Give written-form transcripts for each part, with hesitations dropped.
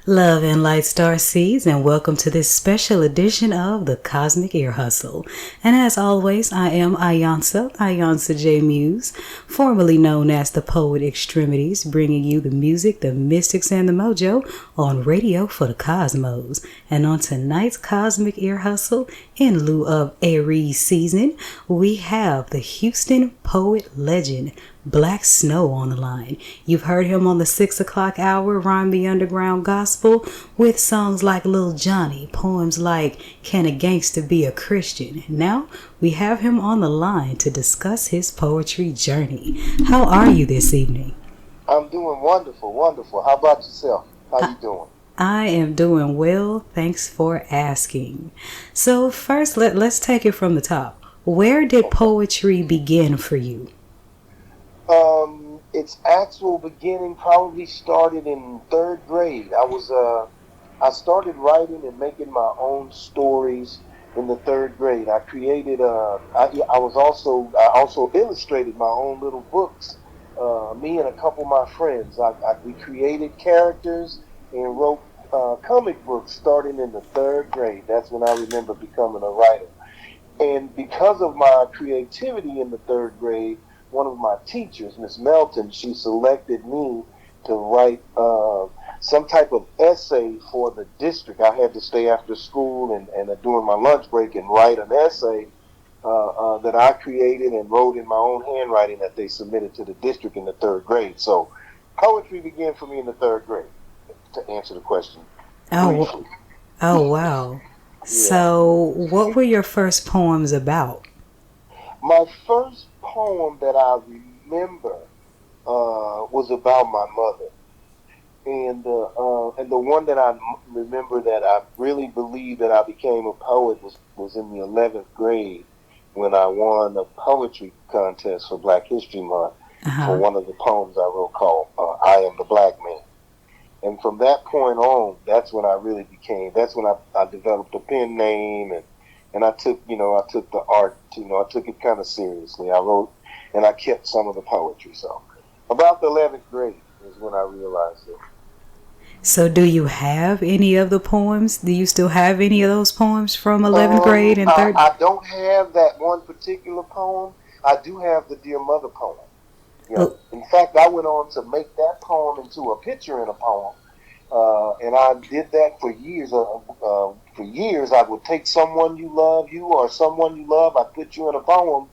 Love and light star seeds, and welcome to this special edition of the Cosmic Ear Hustle. And as always, I am Ayansa J. Muse, formerly known as the Poet Extremities, bringing you the music, the mystics, and the mojo on radio for the cosmos. And on tonight's Cosmic Ear Hustle, in lieu of Aries season, we have the Houston poet legend, Black Snow, on the line. You've heard him on the 6 o'clock hour, Rhyme the Underground Gospel, with songs like Lil Johnny, poems like Can a Gangster Be a Christian? Now, we have him on the line to discuss his poetry journey. How are you this evening? I'm doing wonderful. How about yourself? How you doing? I am doing well, thanks for asking. So first, let's take it from the top. Where did poetry begin for you? Its actual beginning probably started in third grade. I started writing and making my own stories in the third grade. I created I also illustrated my own little books. Me and a couple of my friends, we created characters and wrote comic books starting in the third grade. That's when I remember becoming a writer. And because of my creativity in the third grade, one of my teachers, Miss Melton, she selected me to write some type of essay for the district. I had to stay after school and during my lunch break and write an essay that I created and wrote in my own handwriting that they submitted to the district in the third grade. So poetry began for me in the third grade, to answer the question briefly. Oh, wow. Yeah. So what were your first poems about? My first poem that I remember was about my mother, and the one that I remember that I really believe that I became a poet was in the 11th grade when I won a poetry contest for Black History Month for one of the poems I wrote called "I Am the Black Man." And from that point on, that's when I developed a pen name and I took the art, I took it kind of seriously. I wrote and I kept some of the poetry. So about the 11th grade is when I realized it. So do you have any of the poems? Do you still have any of those poems from 11th grade and 3rd? I don't have that one particular poem. I do have the Dear Mother poem. In fact, I went on to make that poem into a picture in a poem. And I did that for years. For years, I would take someone you love, or someone you love, I'd put you in a poem.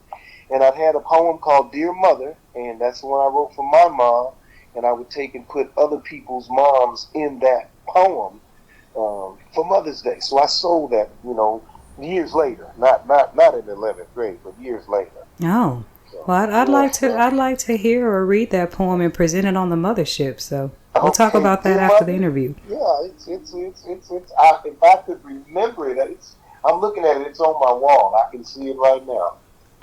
And I'd had a poem called Dear Mother, and that's the one I wrote for my mom. And I would take and put other people's moms in that poem for Mother's Day. So I sold that, years later. Not in the 11th grade, but years later. Oh. Well, I'd like to hear or read that poem and present it on the Mothership. So we'll talk about that after the interview. Yeah, it's if I could remember it, I'm looking at it. It's on my wall. I can see it right now.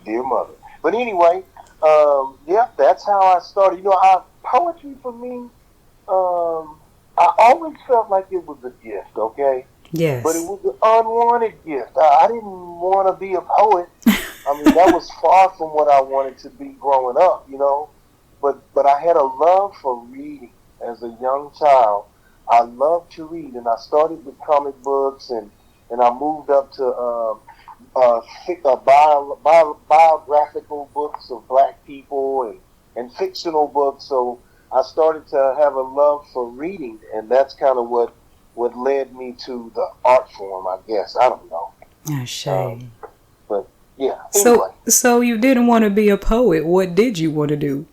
Dear Mother. But anyway, that's how I started. Poetry for me, I always felt like it was a gift. Okay. Yes. But it was an unwanted gift. I didn't want to be a poet. I mean, that was far from what I wanted to be growing up, But I had a love for reading as a young child. I loved to read, and I started with comic books, and I moved up to biographical books of Black people and fictional books. So I started to have a love for reading, and that's kind of what led me to the art form, I guess. I don't know. Oh, shame. But yeah. Anyway. So you didn't want to be a poet. What did you want to do?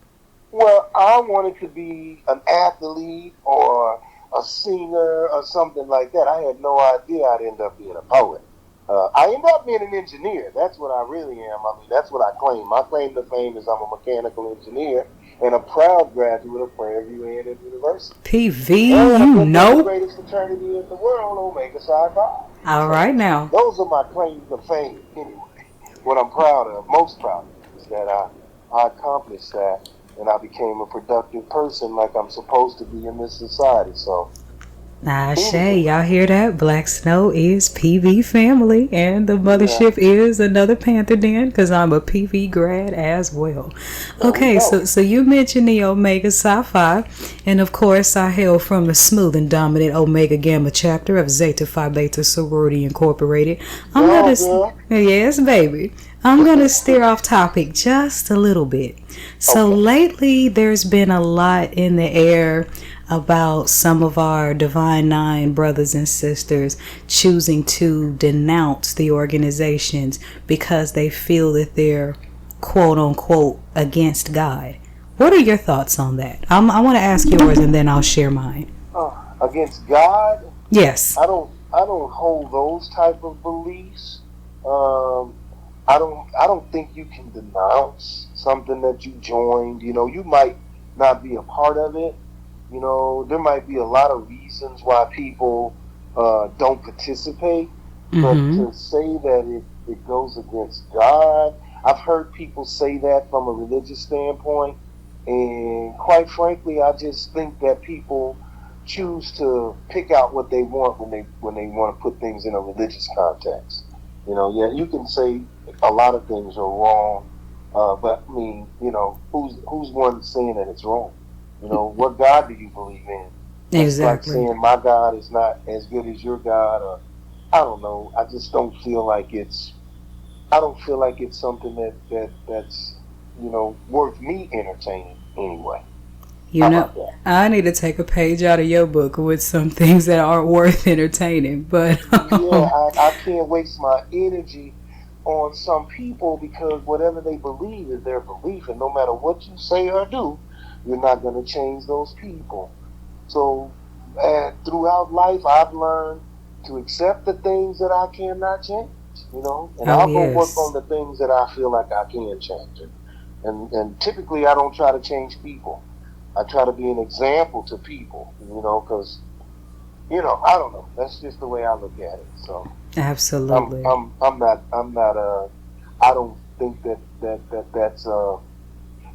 Well, I wanted to be an athlete or a singer or something like that. I had no idea I'd end up being a poet. I ended up being an engineer. That's what I really am. I mean, that's what I claim. My claim to fame is I'm a mechanical engineer and a proud graduate of Prairie University. PV, the greatest fraternity in the world, Omega Psi Phi. All right now. Those are my claims to fame, anyway. What I'm most proud of, is that I accomplished that, and I became a productive person like I'm supposed to be in this society. So Shay, y'all hear that? Black Snow is PV family, and the Mothership is another Panther den, because I'm a PV grad as well. Okay, so you mentioned the Omega Psi Phi, and of course I hail from the smooth and dominant Omega Gamma chapter of Zeta Phi Beta Sorority Incorporated. Yes, baby. I'm going to steer off topic just a little bit. So lately there's been a lot in the air about some of our Divine Nine brothers and sisters choosing to denounce the organizations because they feel that they're quote unquote against God. What are your thoughts on that? I want to ask yours and then I'll share mine. Against God? Yes. I don't hold those type of beliefs. I don't think you can denounce something that you joined. You know, you might not be a part of it. You know, there might be a lot of reasons why people don't participate. But to say that it goes against God, I've heard people say that from a religious standpoint. And quite frankly, I just think that people choose to pick out what they want when they want to put things in a religious context. You know, yeah, you can say a lot of things are wrong, but I mean, you know, who's one saying that it's wrong? You know, what God do you believe in? Exactly. It's like saying my God is not as good as your God, or I don't know. I just don't feel like it's. I don't feel like it's something that's you know worth me entertaining anyway. You know, I need to take a page out of your book with some things that aren't worth entertaining. But I can't waste my energy on some people because whatever they believe is their belief, and no matter what you say or do, you're not going to change those people. So throughout life, I've learned to accept the things that I cannot change, you know, and I'll go work on the things that I feel like I can change. And typically, I don't try to change people. I try to be an example to people, you know, because, you know, I don't know. That's just the way I look at it. So absolutely, I'm not. I don't think that's.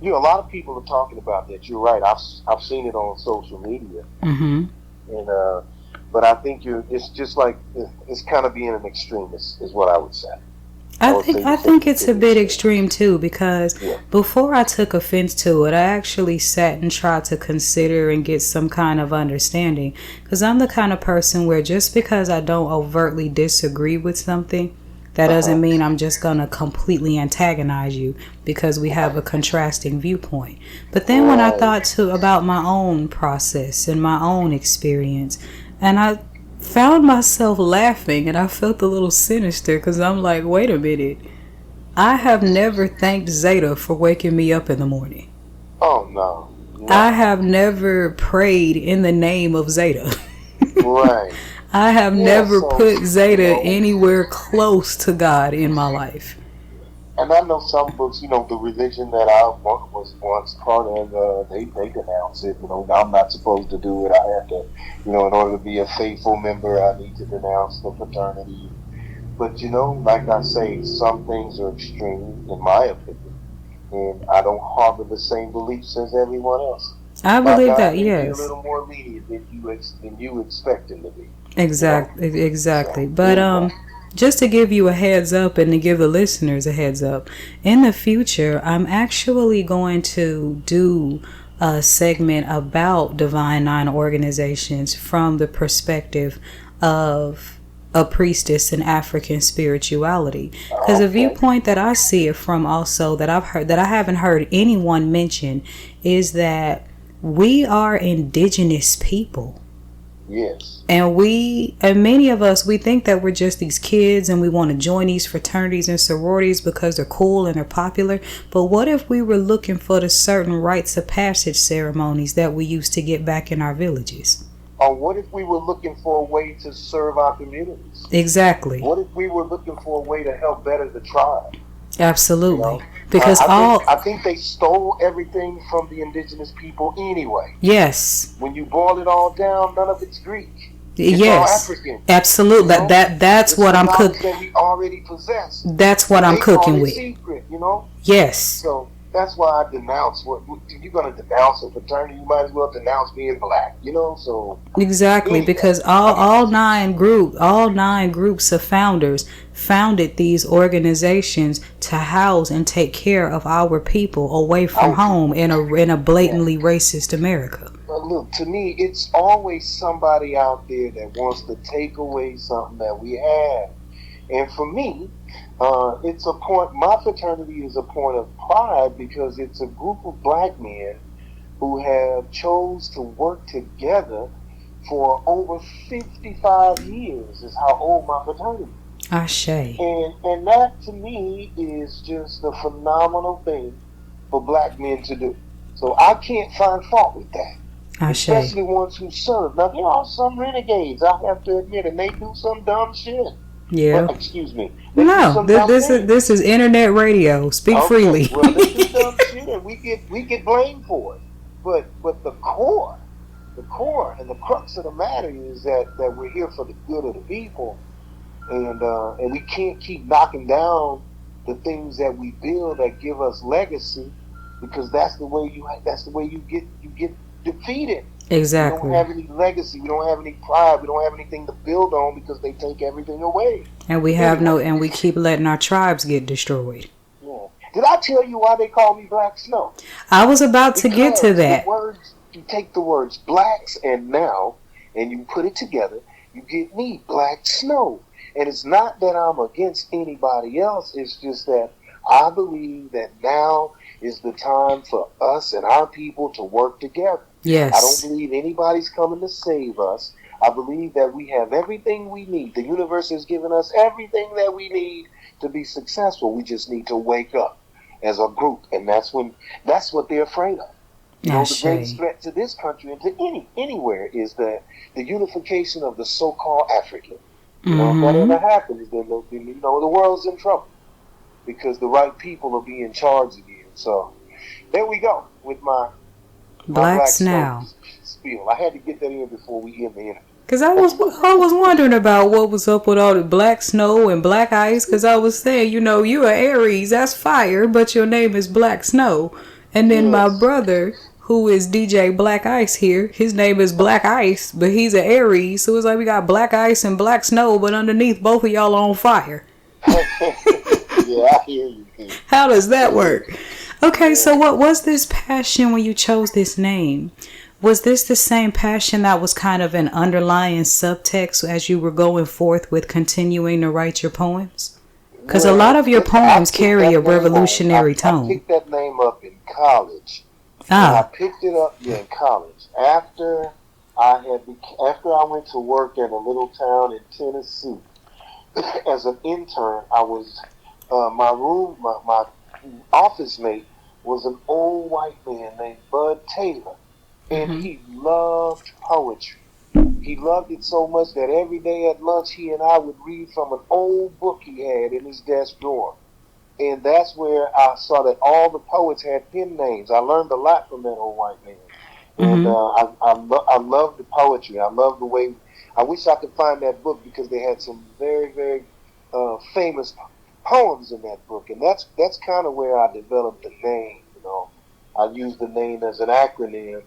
You know, a lot of people are talking about that. You're right. I've seen it on social media, and but I think it's just like it's kind of being an extremist, is what I would say. I think it's a bit extreme too, because before I took offense to it, I actually sat and tried to consider and get some kind of understanding, because I'm the kind of person where just because I don't overtly disagree with something, that doesn't mean I'm just going to completely antagonize you because we have a contrasting viewpoint. But then when I thought about my own process and my own experience, and I found myself laughing, and I felt a little sinister because I'm like, wait a minute. I have never thanked Zeta for waking me up in the morning. Oh, no. I have never prayed in the name of Zeta. Right. I have never put Zeta anywhere close to God in my life. And I know some books, you know, the religion that I was once part of, they denounce it. You know, I'm not supposed to do it. I have to, you know, in order to be a faithful member, I need to denounce the fraternity. But, you know, like I say, some things are extreme, in my opinion. And I don't harbor the same beliefs as everyone else. I believe that, yes. Be a little more lenient than you expect him to be. Exactly, you know? Exactly. So, but just to give you a heads up and to give the listeners a heads up, in the future, I'm actually going to do a segment about Divine Nine organizations from the perspective of a priestess in African spirituality. Because a viewpoint that I see it from also that I've heard, that I haven't heard anyone mention, is that we are indigenous people. Yes. And many of us, we think that we're just these kids and we want to join these fraternities and sororities because they're cool and they're popular. But what if we were looking for the certain rites of passage ceremonies that we used to get back in our villages? Or what if we were looking for a way to serve our communities? Exactly. What if we were looking for a way to help better the tribe? Absolutely. You know? Because I think they stole everything from the indigenous people anyway. Yes. When you boil it all down, none of it's Greek. It's yes. all African. Absolutely. You know? That's what I'm cooking. That we already possess. That's what I'm cooking with. Secret, you know. Yes. So that's why I denounce if you're going to denounce a fraternity, you might as well denounce being black, so Exactly, anyway, because all nine groups of founders founded these organizations to house and take care of our people away from home in a blatantly racist America. But look, to me, it's always somebody out there that wants to take away something that we have. And for me, it's a point. My fraternity is a point of pride because it's a group of black men who have chose to work together for over 55 years. Is how old my fraternity is. Ashe. And that to me is just a phenomenal thing for black men to do. So I can't find fault with that. Ashe. Especially ones who serve. Now there are some renegades, I have to admit, and they do some dumb shit. Yeah. Well, excuse me. No, this is internet radio. Speak freely. Well, they do dumb shit, and we get blamed for it. But the core and the crux of the matter is that we're here for the good of the people, and we can't keep knocking down the things that we build that give us legacy, because that's the way you get defeated. Exactly. We don't have any legacy. We don't have any pride. We don't have anything to build on because they take everything away. And we keep letting our tribes get destroyed. Yeah. Did I tell you why they call me Black Snow? I was about to get to that. You take the words blacks and now, and you put it together, you get me, Black Snow. And it's not that I'm against anybody else. It's just that I believe that now is the time for us and our people to work together. Yes. I don't believe anybody's coming to save us. I believe that we have everything we need. The universe has given us everything that we need to be successful. We just need to wake up as a group, and that's what they're afraid of. The greatest threat to this country and to anywhere is the unification of the so-called African. If that ever happens, then the world's in trouble because the right people are being charged again. So there we go with my Black Snow spiel. I had to get that in before we end the interview. Because I was wondering about what was up with all the black snow and black ice. Because I was saying, you're Aries, that's fire, but your name is Black Snow. And then my brother, who is DJ Black Ice here, his name is Black Ice, but he's an Aries. So it's like we got black ice and black snow, but underneath both of y'all are on fire. Yeah, I hear you. How does that work? Okay, so what was this passion when you chose this name? Was this the same passion that was kind of an underlying subtext as you were going forth with continuing to write your poems? Because a lot of your poems carry a revolutionary tone. I picked that name up in college. I picked it up in college after I went to work in a little town in Tennessee. As an intern, I was my office mate was an old white man named Bud Taylor, and he loved poetry. He loved it so much that every day at lunch he and I would read from an old book he had in his desk drawer. And that's where I saw that all the poets had pen names. I learned a lot from that old white man. And I love the poetry. I love the way. I wish I could find that book because they had some very, very famous poems in that book, and that's kind of where I developed the name. I used the name as an acronym.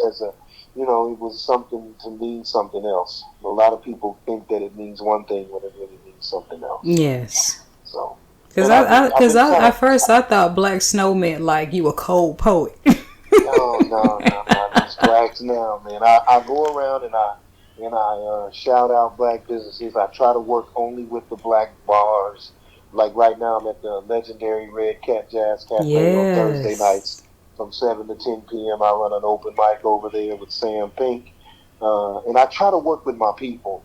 As a it was something to mean something else. A lot of people think that it means one thing when it really means something else. Yes. So. Because at first I thought Black Snow meant like you a cold poet. No, it's Black Snow, man. I go around and I shout out black businesses. I try to work only with the black bars. Like right now, I'm at the legendary Red Cat Jazz Cafe on Thursday nights from 7 to 10 p.m. I run an open mic over there with Sam Pink. And I try to work with my people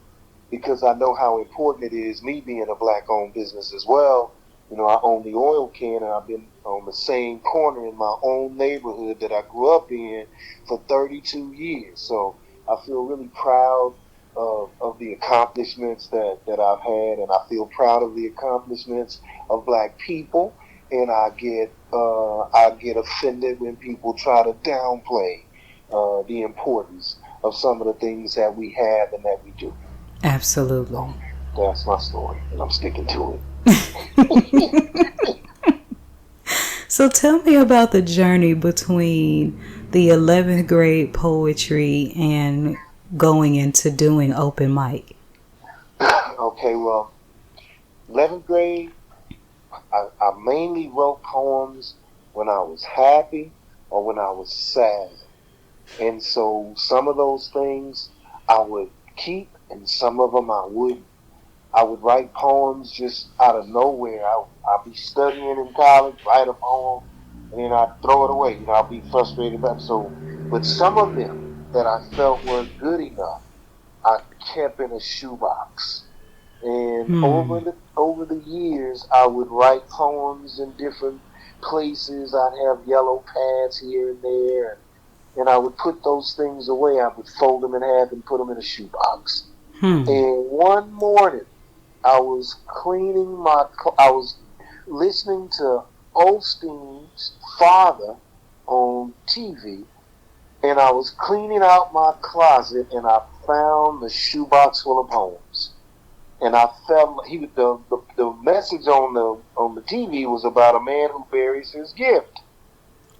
because I know how important it is, me being a black-owned business as well. I own the oil can, and I've been on the same corner in my own neighborhood that I grew up in for 32 years. So I feel really proud of the accomplishments that I've had, and I feel proud of the accomplishments of black people. And I get offended when people try to downplay the importance of some of the things that we have and that we do. Absolutely. So that's my story, and I'm sticking to it. So tell me about the journey between the 11th grade poetry and going into doing open mic. Okay, well, 11th grade, I mainly wrote poems when I was happy or when I was sad. And so some of those things I would keep and some of them I wouldn't. I would write poems just out of nowhere. I'd be studying in college, write a poem, and then I'd throw it away. I'd be frustrated about it. So, but some of them that I felt were good enough, I kept in a shoebox. And Hmm. over the years, I would write poems in different places. I'd have yellow pads here and there, and I would put those things away. I would fold them in half and put them in a shoebox. Hmm. And one morning, I was I was listening to Osteen's father on TV, and I was cleaning out my closet, and I found the shoebox full of poems. And I felt the message on the TV was about a man who buries his gift.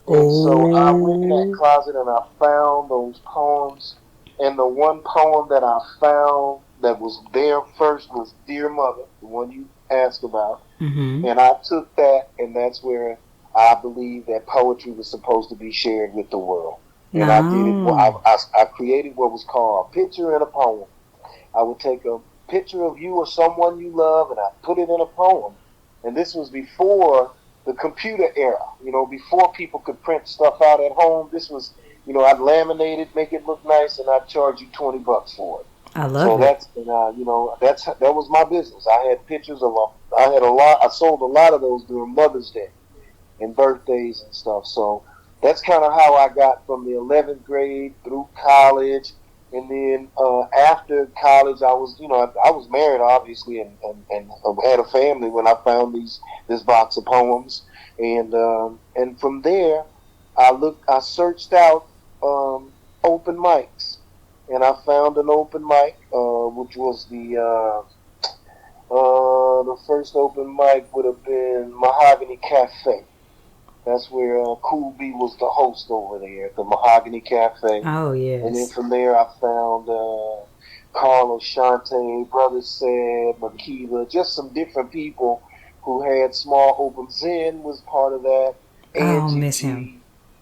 And so I went in that Oh, closet and I found those poems. And the one poem that I found that was there first was Dear Mother, the one you asked about. mm-hmm. And I took that, and that's where I believe that poetry was supposed to be shared with the world. And I did it. No. I created what was called a picture and a poem. I would take a picture of you or someone you love, and I put it in a poem. And this was before the computer era. Before people could print stuff out at home. This was, I'd laminate it, make it look nice, and I'd charge you $20 for it. I So love it. that was my business. I had pictures of I had a lot. I sold a lot of those during Mother's Day and birthdays and stuff. So that's kind of how I got from the 11th grade through college. And then after college, I was married, obviously, and had a family when I found this box of poems. And from there, I searched out open mics, and I found an open mic, which was the first open mic would have been Mahogany Cafe. That's where Cool B was the host over there at the Mahogany Cafe. Oh, And then yes. from there, I found Carlos Shante, Brother Said, Makiva, just some different people who had small open. Zen was part of that, I don't Angie miss him. G,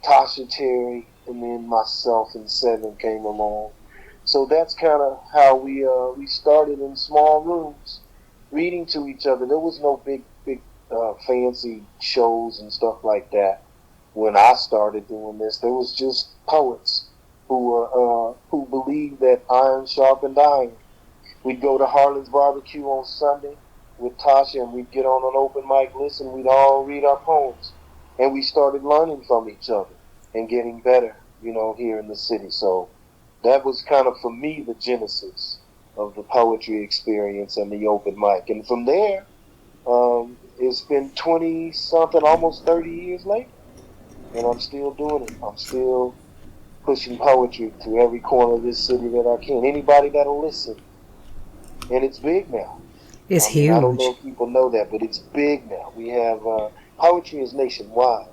Tasha Terry, and then myself and Seven came along. So that's kind of how we started in small rooms, reading to each other. There was no big fancy shows and stuff like that when I started doing this. There was just poets who believed that iron sharpened iron. We'd go to Harlan's Barbecue on Sunday with Tasha, and we'd get on an open mic list, and we'd all read our poems, and we started learning from each other and getting better, here in the city. So that was kind of, for me, the genesis of the poetry experience and the open mic. And from there, it's been 20 something, almost 30 years later, and I'm still doing it. I'm still pushing poetry to every corner of this city that I can. Anybody that'll listen. And it's big now. It's I mean, I don't know huge. if people know that, but it's big now. We have, poetry is nationwide.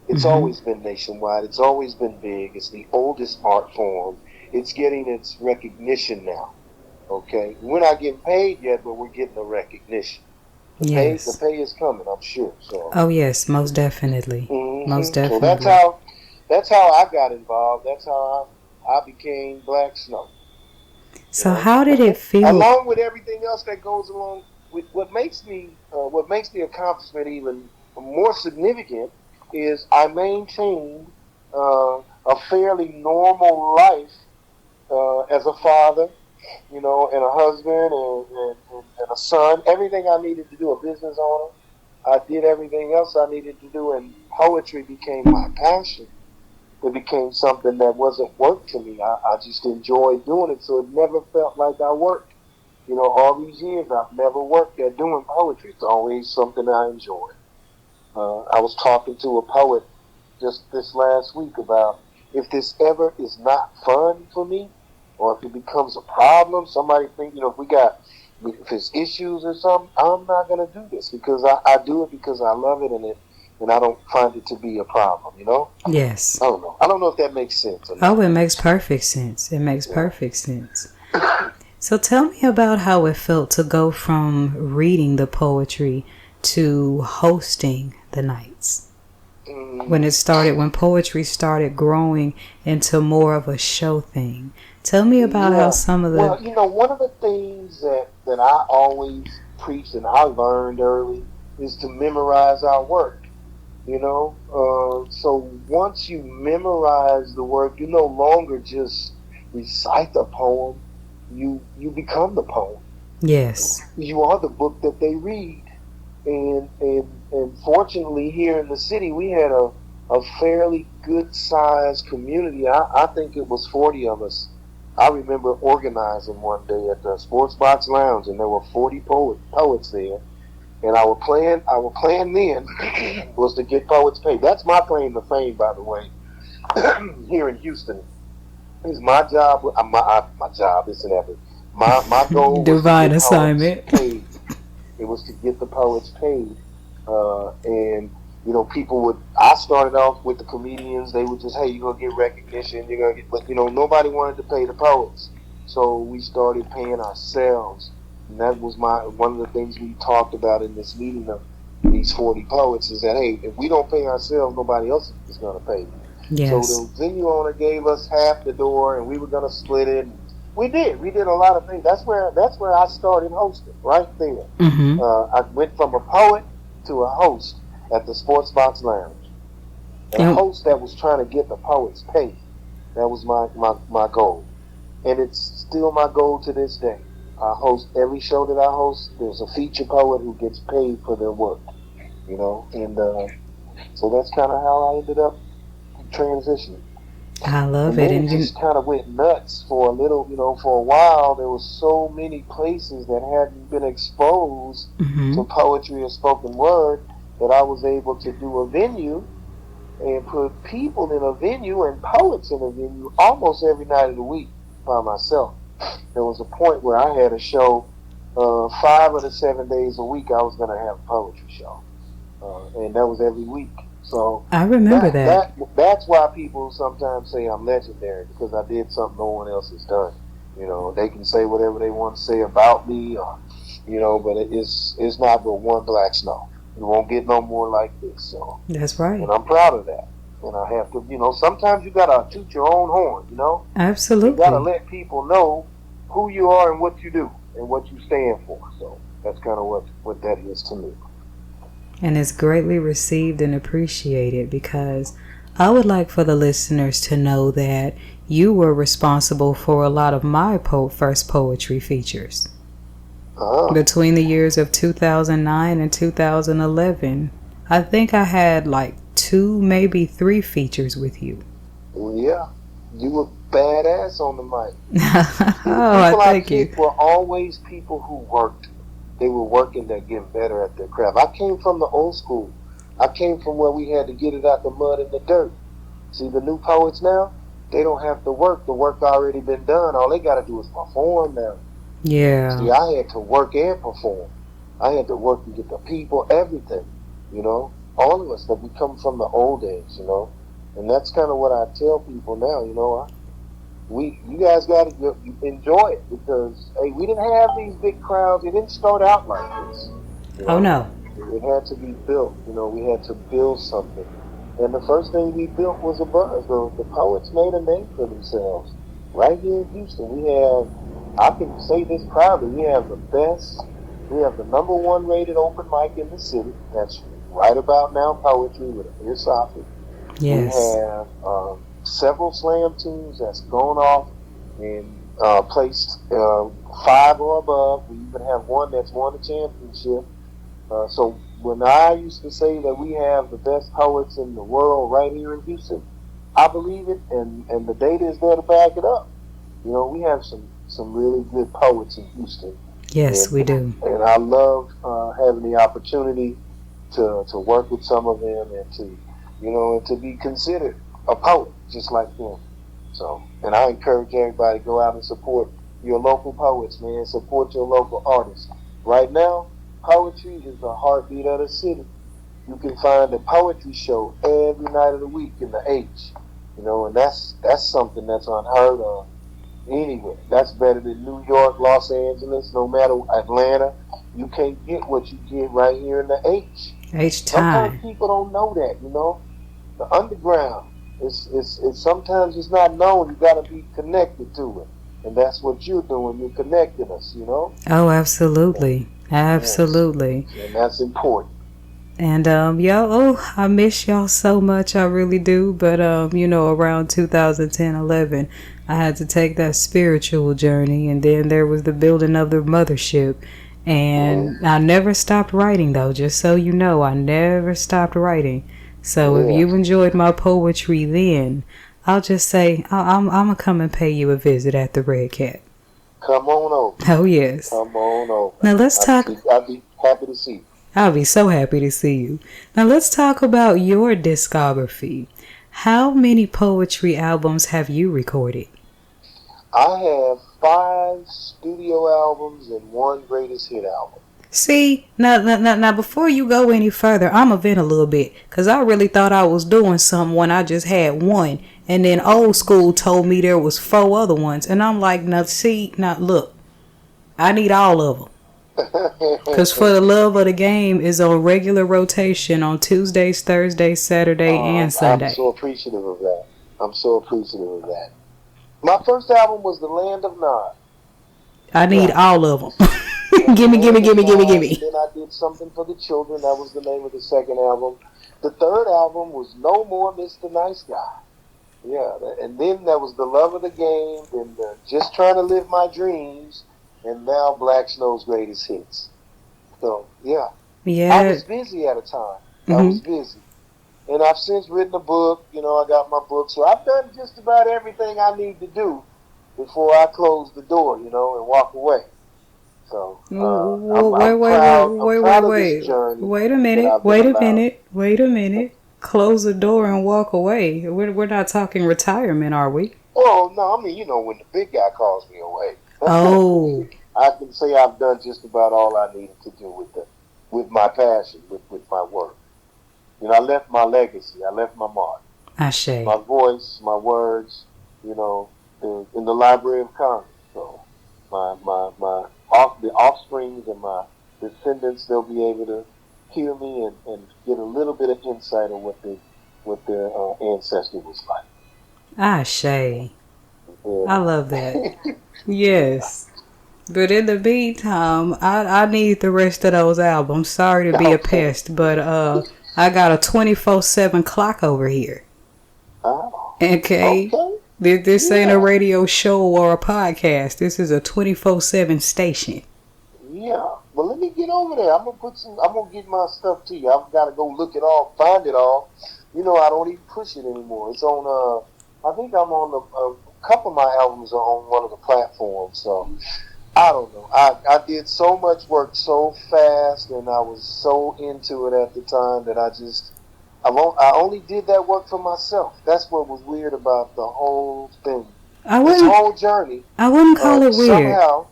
It's Mm-hmm. always been nationwide. It's always been big. It's the oldest art form. It's getting its recognition now. Okay? We're not getting paid yet, but we're getting the recognition. The Yes. pay is coming, I'm sure. So, Oh, yes, most definitely. Most so definitely. that's how I got involved. That's how I became Black Snow. You So, know, how did it feel? along with everything else that goes along with what makes the accomplishment even more significant is I maintained a fairly normal life as a father, and a husband and a son. Everything I needed to do, a business owner. I did everything else I needed to do, and poetry became my passion. It became something that wasn't work to me. I just enjoyed doing it, so it never felt like I worked. All these years I've never worked at doing poetry. It's always something I enjoy. I was talking to a poet just this last week about if this ever is not fun for me, or if it becomes a problem, somebody think, if it's issues or something, I'm not going to do this because I do it because I love it, and and I don't find it to be a problem, you know? Yes. I don't know. I don't know if that makes sense or not. Oh, it makes perfect sense. It makes perfect sense. So tell me about how it felt to go from reading the poetry to hosting the nights. When poetry started growing into more of a show thing. Tell me about how some of the... Well, you know, one of the things that I always preached and I learned early is to memorize our work, you know? So once you memorize the work, you no longer just recite the poem, you become the poem. Yes. You are the book that they read. And fortunately here in the city we had a fairly good sized community. I think it was 40 of us. I remember organizing one day at the Sports Box Lounge, and there were 40 poets there. And our plan then was to get poets paid. That's my claim to fame, by the way. Here in Houston, is my job. My job is an effort. My goal was divine to get assignment. Poets paid. It was to get the poets paid, and you know, people would. I started off with the comedians. They would just, hey, you're gonna get recognition. You're gonna get, but you know, nobody wanted to pay the poets, so we started paying ourselves. And that was one of the things we talked about in this meeting of these 40 poets is that, hey, if we don't pay ourselves, nobody else is gonna pay. Yes. So the venue owner gave us half the door, and we were gonna split it. We did a lot of things. That's where I started hosting, right there. Mm-hmm. I went from a poet to a host at the Sports Box Lounge. And a host that was trying to get the poets paid. That was my goal. And it's still my goal to this day. I host every show that I host. There's a feature poet who gets paid for their work, you know. And so that's kind of how I ended up transitioning. I love it. And just kind of went nuts for a little, you know, for a while. There were so many places that hadn't been exposed to poetry or spoken word that I was able to do a venue and put people in a venue and poets in a venue almost every night of the week by myself. There was a point where I had a show 5 of the 7 days a week. I was going to have a poetry show, and that was every week. So I remember that. That's why people sometimes say I'm legendary, because I did something no one else has done. You know, they can say whatever they want to say about me, or, you know, but it's not but one black snow. You won't get no more like this. So that's right. And I'm proud of that. And I have to, you know, sometimes you gotta toot your own horn. You know, absolutely. You gotta let people know who you are and what you do and what you stand for. So that's kind of what that is to me. And it's greatly received and appreciated, because I would like for the listeners to know that you were responsible for a lot of my first poetry features. Between the years of 2009 and 2011, I think I had like 2, maybe 3 features with you. Well, yeah, you were badass on the mic. Thank you. Were always people who worked. They were working to get better at their craft. I came from the old school. I came from where we had to get it out the mud and the dirt. See, the new poets now, they don't have to work. The work already been done. All they got to do is perform now. Yeah. See, I had to work and perform. I had to work to get the people, everything, you know. All of us that we come from the old days, you know. And that's kind of what I tell people now, you know. You guys got to enjoy it, because, hey, we didn't have these big crowds. It didn't start out like this. You know? Oh, no. It had to be built. You know, we had to build something. And the first thing we built was a buzz. The poets made a name for themselves. Right here in Houston, I can say this proudly, we have the #1 rated open mic in the city. That's right about now poetry with a Ear Socket. Yes. We have several slam teams that's gone off and placed 5 or above. We even have one that's won a championship. So when I used to say that we have the best poets in the world right here in Houston, I believe it, and the data is there to back it up. You know, we have some really good poets in Houston. Yes, we do. And I love having the opportunity to work with some of them and to be considered a poet just like them. So, and I encourage everybody to go out and support your local poets, man. Support your local artists. Right now, poetry is the heartbeat of the city. you can find a poetry show every night of the week in the H. And that's something that's unheard of anywhere. That's better than New York, Los Angeles, no matter Atlanta. You can't get what you get right here in the H. H time. Sometimes people don't know that. The underground. It's sometimes it's not known. You got to be connected to it, and that's what you're doing. You're connecting us. Oh, absolutely, absolutely. Yes. And that's important. And y'all, I miss y'all so much. I really do. But around 2010-11, I had to take that spiritual journey, and then there was the building of the mothership. And I never stopped writing, though. Just so you know, I never stopped writing. So if you enjoyed my poetry then, I'll just say I'm gonna come and pay you a visit at the Red Cat. Come on over. Oh yes. Come on over. Now let's talk. I'll be happy to see you. I'll be so happy to see you. Now let's talk about your discography. How many poetry albums have you recorded? I have 5 studio albums and 1 greatest hit album. See, now, before you go any further, I'm going to vent a little bit. Because I really thought I was doing something when I just had 1. And then old school told me there was 4 other ones. And I'm like, now, look. I need all of them. Because For the Love of the Game is on regular rotation on Tuesdays, Thursdays, Saturday, and Sunday. I'm so appreciative of that. My first album was The Land of Nod. I need all of them. Gimme. Then I did Something for the Children. That was the name of the second album. The third album was No More Mr. Nice Guy. Yeah, and then that was The Love of the Game, and Just Trying to Live My Dreams, and now Black Snow's Greatest Hits. So, yeah. I was busy at a time. I was busy. And I've since written a book. I got my book. So I've done just about everything I need to do before I close the door, and walk away. So, Wait a minute. Close the door and walk away. We're not talking retirement, are we? Oh, no, I mean, when the big guy calls me away. Oh. I can say I've done just about all I needed to do with my passion, with my work. I left my legacy. I left my mark. Ashe. My voice, my words, in the Library of Congress. So, the offsprings and my descendants, they'll be able to hear me and get a little bit of insight on what their ancestor was like. Ashe. Yeah. I love that. Yes. But in the meantime, I need the rest of those albums. Sorry to be a pest, but I got a 24/7 clock over here. Oh. Okay. This ain't a radio show or a podcast. This is a 24/7 station. Yeah. Well, let me get over there. I'm gonna get my stuff to you. I've got to go look it all, find it all. I don't even push it anymore. It's on. I think I'm on a couple of my albums are on one of the platforms. So I don't know. I did so much work so fast, and I was so into it at the time that I only did that work for myself. That's what was weird about the whole thing. This whole journey. I wouldn't call it weird. Somehow,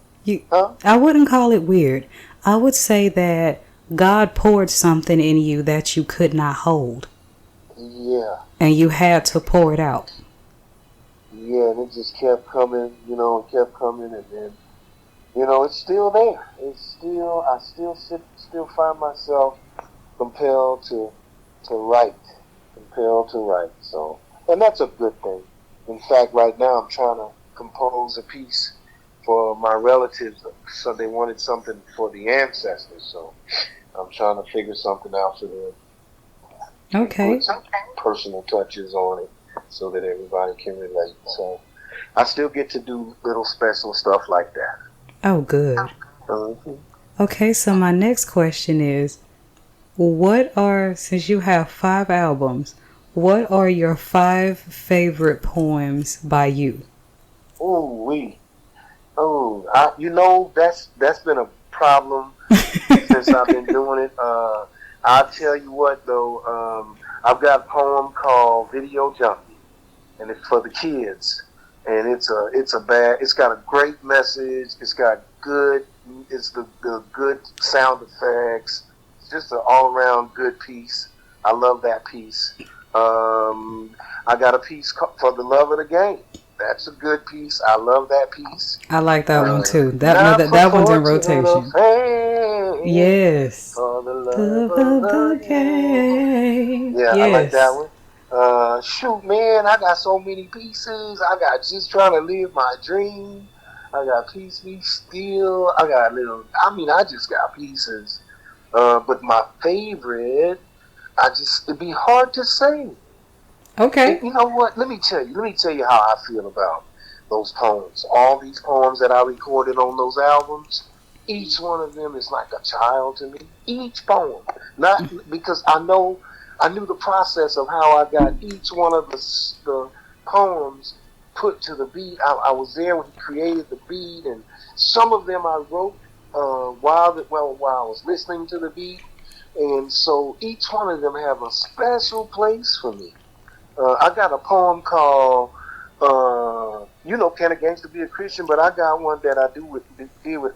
I wouldn't call it weird. I would say that God poured something in you that you could not hold. Yeah. And you had to pour it out. Yeah, and it just kept coming, and then, it's still there. I still find myself compelled to write. So, and that's a good thing. In fact, right now I'm trying to compose a piece for my relatives. So they wanted something for the ancestors. So I'm trying to figure something out for them. Okay. Put some personal touches on it so that everybody can relate. So I still get to do little special stuff like that. Oh, good. Mm-hmm. Okay, so my next question is, since you have 5 albums, what are your 5 favorite poems by you? That's been a problem since I've been doing it. I'll tell you what though, I've got a poem called Video Junkie, and it's for the kids, and it's got a great message. It's got good sound effects, just an all around good piece. I love that piece. I got a piece for the love of the game. That's a good piece. I love that piece. I like that one too. That one's in rotation. Yes. For the love of the game. Yeah, yes. I like that one. Shoot, man, I got so many pieces. I got just trying to live my dream. I got Peace Be Still. I just got pieces. But my favorite, it'd be hard to say. Okay. You know what? Let me tell you how I feel about those poems. All these poems that I recorded on those albums, each one of them is like a child to me. Each poem. Not because I knew the process of how I got each one of the poems put to the beat. I was there when he created the beat, and some of them I wrote while I was listening to the beat, and so each one of them have a special place for me. I got a poem called "Can a Gangster Be a Christian?" But I got one that I did with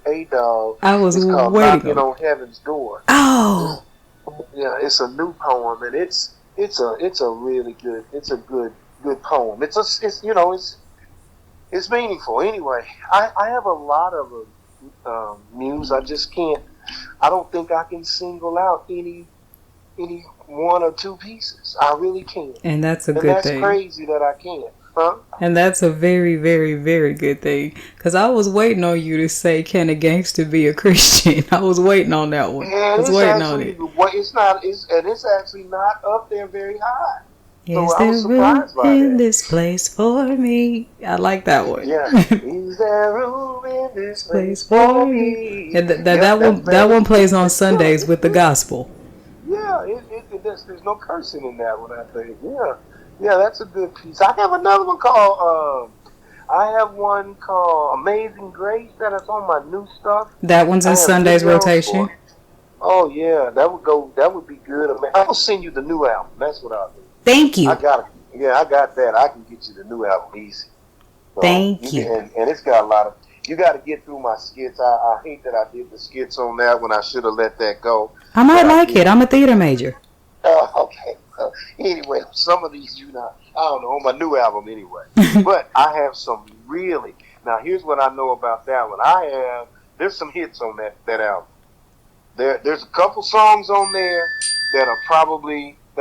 A-Dog. It's called "Knocking on Heaven's Door." Oh, yeah, it's a new poem, and it's a really good poem. It's meaningful. Anyway, I have a lot of muse. I just can't. I don't think I can single out any one or two pieces. I really can't. And that's a good thing. That's crazy that I can't. Huh? And that's a very, very, very good thing. Because I was waiting on you to say, "Can a gangster be a Christian?" I was waiting on that one. Yeah, it's actually not up there very high. Is there room in this place for me? I like that one. Yeah. Is there room in this place for me? Yeah, that one plays on Sundays with the gospel. Yeah, there's no cursing in that one, I think. Yeah, that's a good piece. I have another one called Amazing Grace that is on my new stuff. That one's in Sunday's rotation. Oh yeah, that would be good. I'll send you the new album. That's what I'll do. Thank you. I got that. I can get you the new album easy. So Thank you. And it's got a lot of. You got to get through my skits. I hate that I did the skits on that when I should have let that go. I might like it. I'm a theater major. Okay. Anyway, some of these I don't know, on my new album anyway. But I have some really. Now here's what I know about that one. There's some hits on that album. There's a couple songs on there that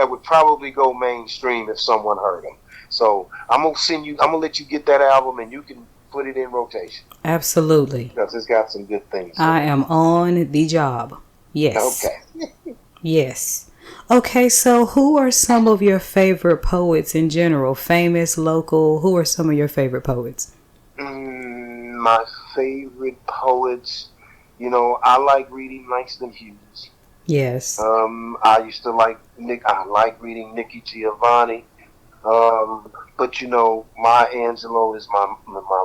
would probably go mainstream if someone heard them. So I'm gonna let you get that album and you can put it in rotation. Absolutely. Because it's got some good things. I am on the job. Yes. Okay. Yes. Okay, so who are some of your favorite poets in general? Famous, local? Who are some of your favorite poets? My favorite poets, I like reading Langston Hughes. Yes. I used to like I like reading Nikki Giovanni. But Maya Angelou is my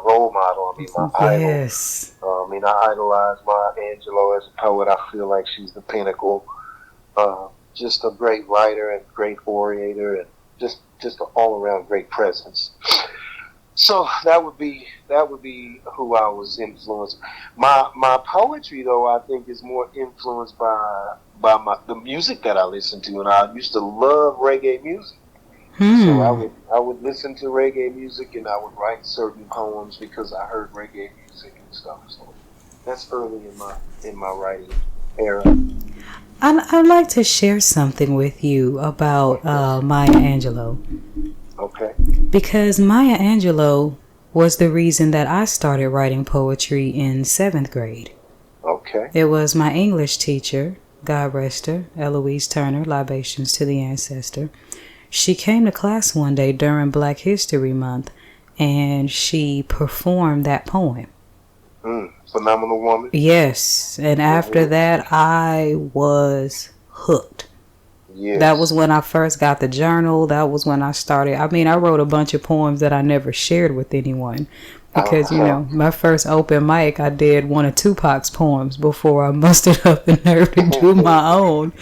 role model. My yes. idol. I idolize Maya Angelou as a poet. I feel like she's the pinnacle. Just a great writer and great orator and just an all around great presence. So that would be who I was influenced. My poetry though I think is more influenced by the music that I listen to, and I used to love reggae music. So I would listen to reggae music and I would write certain poems because I heard reggae music and stuff. So that's early in my writing era. I'd like to share something with you about Maya Angelou. Okay. Because Maya Angelou was the reason that I started writing poetry in 7th grade. Okay. It was my English teacher, God rest her, Eloise Turner, libations to the ancestor. She came to class one day during Black History Month, and she performed that poem. Phenomenal woman. Yes, and after that, I was hooked. Yes. That was when I first got the journal. That was when I started. I wrote a bunch of poems that I never shared with anyone. Because, my first open mic, I did one of Tupac's poems before I mustered up the nerve to do my own.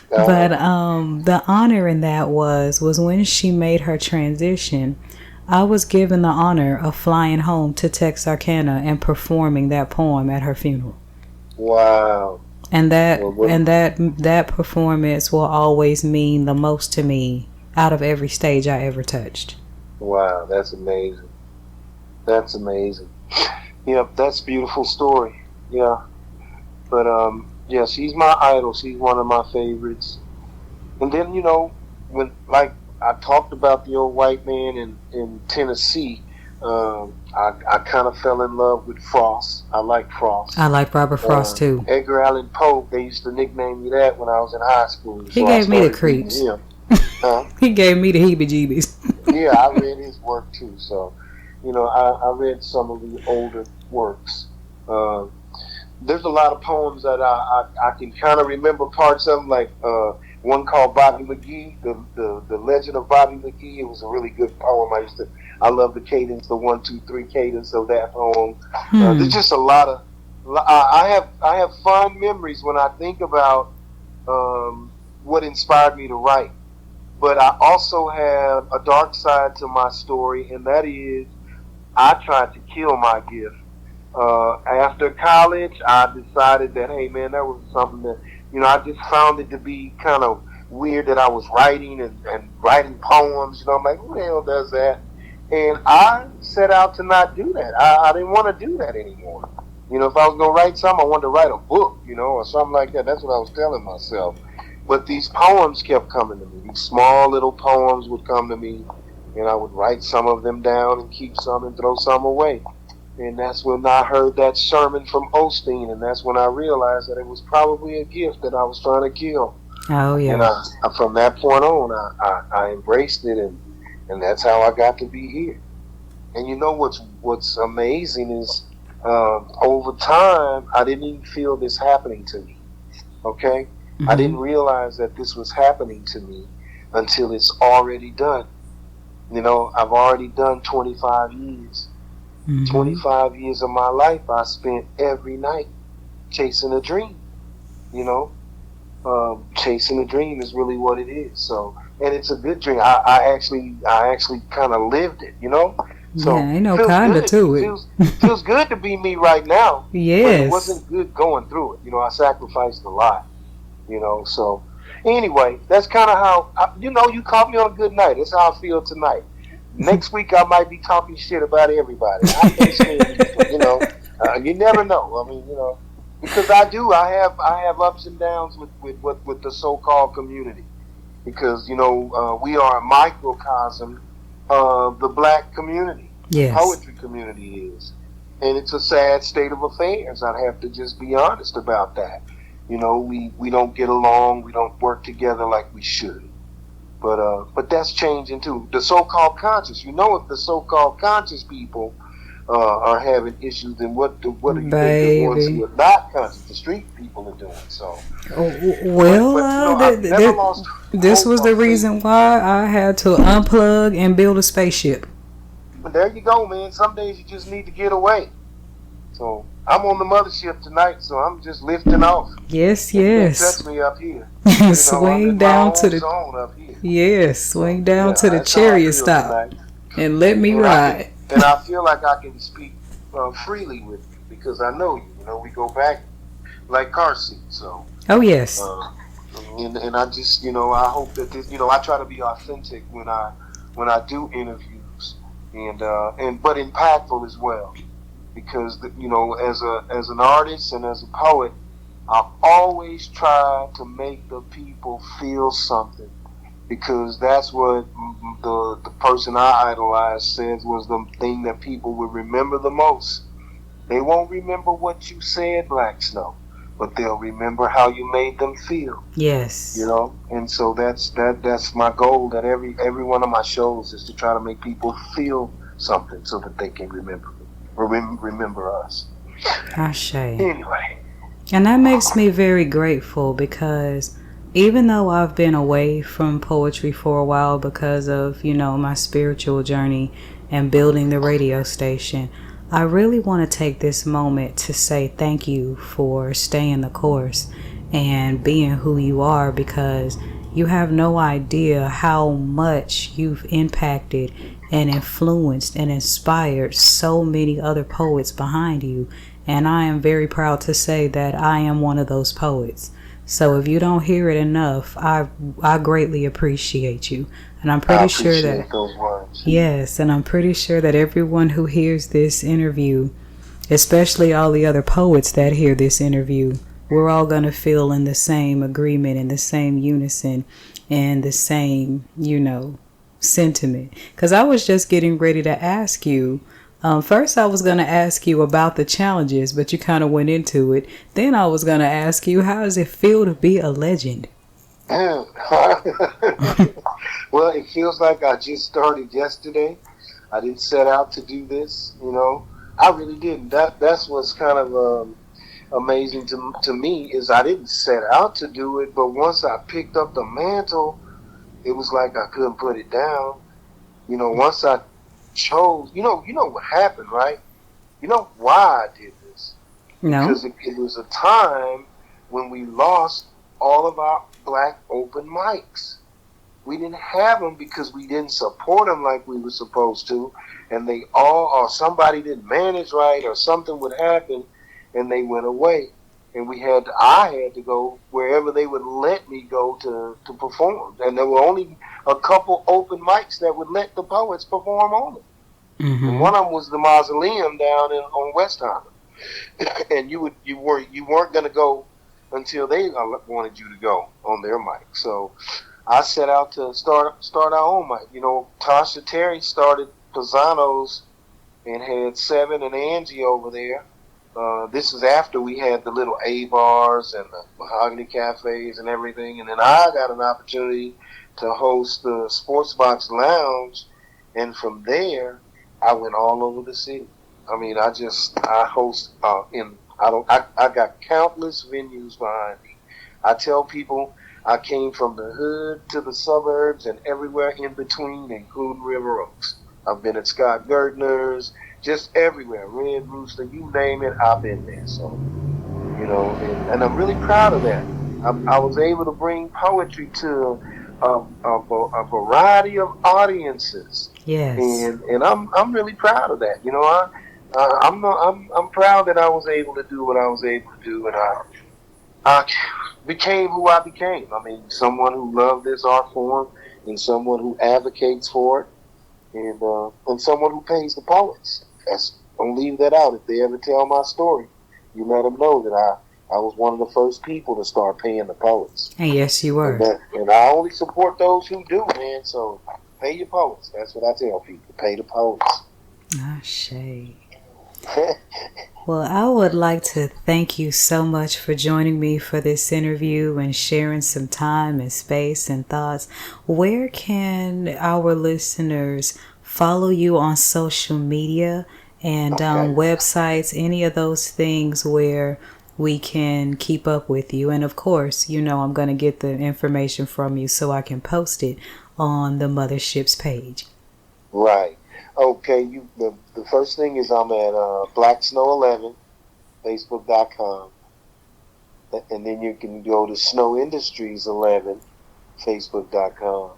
But the honor in that was when she made her transition, I was given the honor of flying home to Texarkana and performing that poem at her funeral. Wow. And that performance will always mean the most to me out of every stage I ever touched. Wow, that's amazing. That's amazing. Yep, that's a beautiful story. Yeah. But yeah, she's my idol. She's one of my favorites. And then, when, like I talked about the old white man in Tennessee, I kind of fell in love with Frost. I like Frost. I like Robert Frost too. Edgar Allan Poe, they used to nickname me that when I was in high school. He gave me the creeps. He gave me the heebie-jeebies. Yeah, I read his work too. So, I read some of the older works. There's a lot of poems that I can kind of remember parts of them, like one called Bobby McGee, the Legend of Bobby McGee. It was a really good poem. I love the cadence, the 1, 2, 3 cadence of that poem. There's just a lot of. I have fond memories when I think about what inspired me to write. But I also have a dark side to my story, and that is I tried to kill my gift. After college, I decided that, hey man, that was something that, I just found it to be kind of weird that I was writing and writing poems. I'm like, who the hell does that? And I set out to not do that. I didn't want to do that anymore. If I was going to write something, I wanted to write a book, or something like that. That's what I was telling myself. But these poems kept coming to me. These small little poems would come to me, and I would write some of them down and keep some and throw some away. And that's when I heard that sermon from Osteen, and that's when I realized that it was probably a gift that I was trying to kill. Oh, yeah. And from that point on, I embraced it, and that's how I got to be here. And what's amazing is over time, I didn't even feel this happening to me, okay? I didn't realize that this was happening to me until it's already done. I've already done 25 years. 25 years of my life I spent every night chasing a dream. Chasing a dream is really what it is. So, and it's a good dream. I actually kind of lived it. So yeah, ain't no kinda to it. Feels good to be me right now. Yes. But it wasn't good going through it. I sacrificed a lot. So anyway, that's kind of how, you caught me on a good night. That's how I feel tonight. Next week I might be talking shit about everybody. I can't say, you never know. I mean, because I have ups and downs with the so-called community. Because, we are a microcosm of the black community. Yes. Poetry community is. And it's a sad state of affairs. I'd have to just be honest about that. We don't get along. We don't work together like we should. But that's changing too. The so-called conscious. If the so-called conscious people are having issues, then what are you think the ones who are not conscious, the street people, are doing? So. This was the reason why I had to unplug and build a spaceship. But there you go, man. Some days you just need to get away. So I'm on the mothership tonight, so I'm just lifting off. Yes. Touch me up here. Swing down to the zone up here. Yes, swing down to the chariot stop tonight. And let me ride. And I feel like I can speak freely with you because I know you. We go back like car seats. So. Oh yes. And I just I hope that this I try to be authentic when I do interviews but impactful as well. Because as an artist and as a poet, I've always tried to make the people feel something, because that's what the person I idolized said was the thing that people would remember the most. They won't remember what you said, Black Snow, but they'll remember how you made them feel. Yes. And so that's my goal. That every one of my shows is to try to make people feel something so that they can remember us. Ashe. Anyway. And that makes me very grateful, because even though I've been away from poetry for a while because of, my spiritual journey and building the radio station, I really want to take this moment to say thank you for staying the course and being who you are, because you have no idea how much you've impacted and influenced and inspired so many other poets behind you. And I am very proud to say that I am one of those poets. So if you don't hear it enough, I greatly appreciate you. And I'm pretty sure that those words. Yes, and I'm pretty sure that everyone who hears this interview, especially all the other poets that hear this interview, we're all going to feel in the same agreement, in the same unison, and the same, sentiment. Because I was just getting ready to ask you. First, I was going to ask you about the challenges, but you kind of went into it. Then I was going to ask you, how does it feel to be a legend? Well, it feels like I just started yesterday. I didn't set out to do this, I really didn't. That's what's kind of amazing to me is I didn't set out to do it, but once I picked up the mantle, it was like I couldn't put it down. Once I chose, you know what happened, right? You know why I did this? No. Because it was a time when we lost all of our black open mics. We didn't have them because we didn't support them like we were supposed to, and they all, or somebody didn't manage right, or something would happen, and they went away. And I had to go wherever they would let me go to perform. And there were only a couple open mics that would let the poets perform on them. Mm-hmm. And one of them was the Mausoleum down on West Harlem. And you weren't going to go until they wanted you to go on their mic. So I set out to start our own mic. Tasha Terry started Pisano's and had Seven and Angie over there. This is after we had the little A bars and the mahogany cafes and everything. And then I got an opportunity to host the Sports Box Lounge. And from there, I went all over the city. I mean, I host I got countless venues behind me. I tell people I came from the hood to the suburbs and everywhere in between, including River Oaks. I've been at Scott Gardner's, just everywhere, Red Rooster, you name it, I've been there. So, and I'm really proud of that. I was able to bring poetry to a variety of audiences. Yes. And I'm really proud of that. I'm proud that I was able to do what I was able to do, and I became who I became. I mean, someone who loved this art form, and someone who advocates for it, and someone who pays the poets. Don't leave that out. If they ever tell my story, you let them know that I was one of the first people to start paying the poets. And yes, you were. And I only support those who do, man. So pay your poets. That's what I tell people. Pay the poets. Ah, shade. Well, I would like to thank you so much for joining me for this interview and sharing some time and space and thoughts. Where can our listeners follow you on social media and websites, any of those things where we can keep up with you? And of course, I'm going to get the information from you so I can post it on the Mothership's page. Right. Okay, the first thing is I'm at Black Snow 11, Facebook.com. And then you can go to Snow Industries 11, Facebook.com.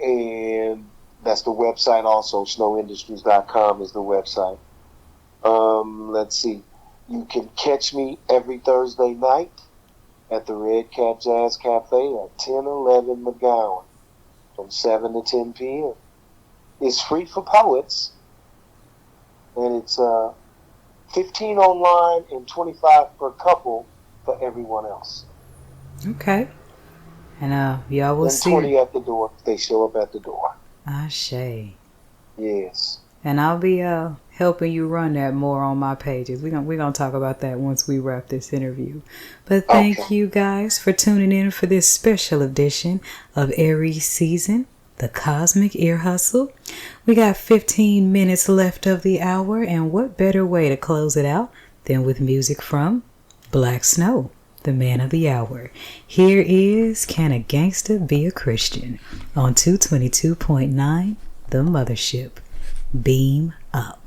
And that's the website also. Snowindustries.com is the website. Let's see. You can catch me every Thursday night at the Red Cat Jazz Cafe at 1011 McGowan from 7 to 10 p.m. It's free for poets, and it's $15 online and $25 per couple for everyone else. Okay. And y'all will see. And $20 at the door. They show up at the door. Ashe. Yes. And I'll be helping you run that more on my pages. We're gonna talk about that once we wrap this interview. But thank you guys for tuning in for this special edition of Aries season, the Cosmic Ear Hustle. We got 15 minutes left of the hour, and what better way to close it out than with music from Black Snow, the man of the hour. Here is Can a Gangster Be a Christian on 222.9 The Mothership. Beam up.